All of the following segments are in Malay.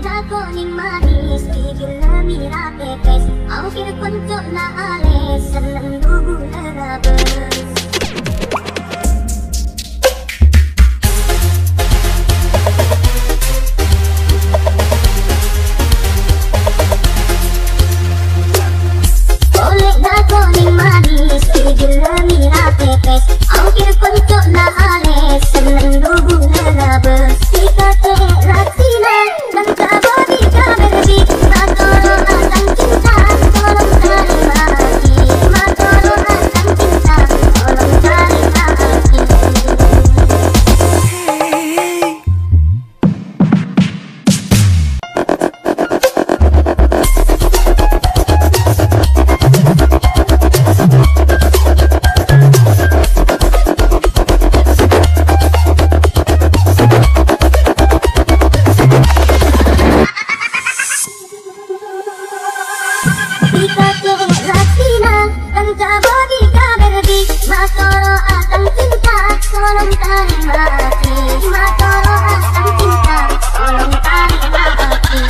dako ning manis tigil na mira pepes au kira konco na ale seneng dugu lerabes. Oleh dako ning manis tigil na mira pepes au kira konco na ale seneng dugu lerabes. Sikate raksina dan kabodi kaberbi matoro akan cinta tolong terima hati matoro akan cinta tolong terima hati. Sikate raksina dan kabodi kaberbi matoro akan cinta tolong terima hati matoro akan cinta tolong terima hati.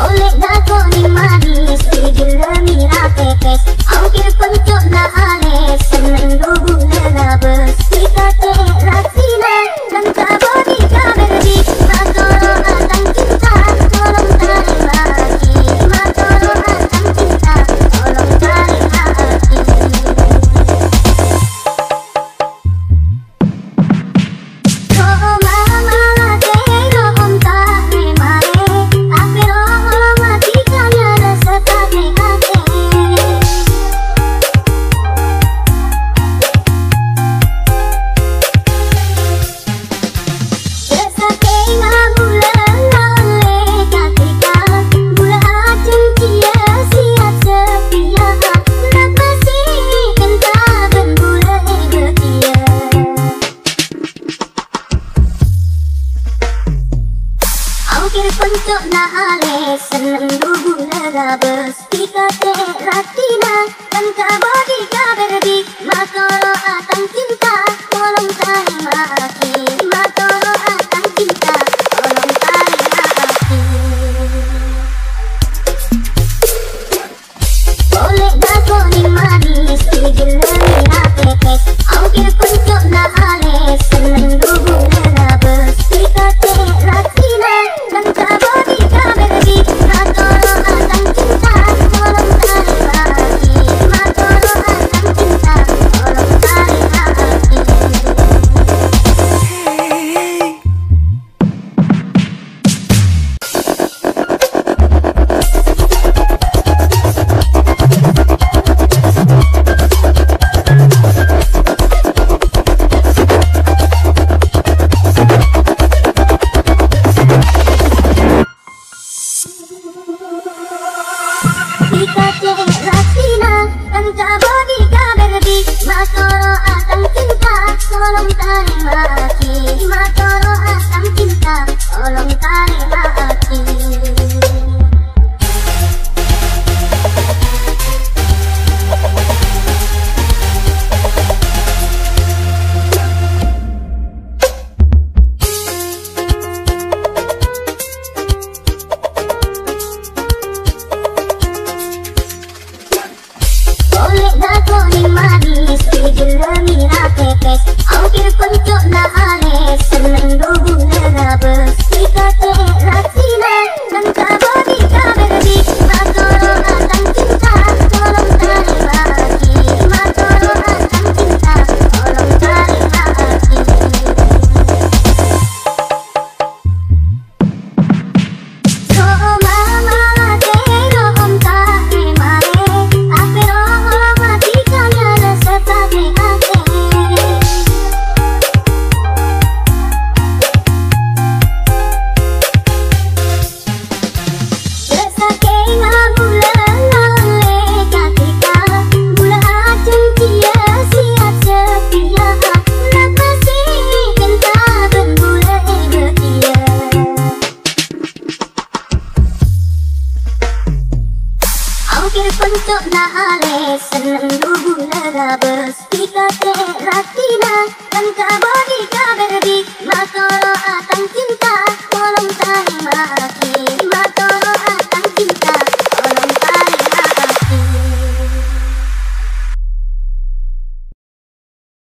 Oleh dako ning manis tigil na mira pepes au kira konco na ale seneng dugu lerabes. Sikate raksina dan kabodi kaberbi matoro akan cinta tolong terima hati matoro akan cinta tolong terima hati. Oh mama te no ontare mare apero mati kanya rasa tate ate. Resake ngabula ngale katika gula aceng cia siap setia napasi kenta bengula egetia. Au kira konco na ale seneng dugu lerabes. Sikate raksina dan kabodi kaberbi matoro akan cinta tolong terima hati matoro akan cinta tolong terima hati. Oleh dako ning manis tigil na mira pepes au kira konco na ale seneng dugu lerabes. Sikate raksina dan kabodi kaberbi matoro akan cinta tolong terima hati matoro akan cinta puncuk na ale seneng lugu lerabes.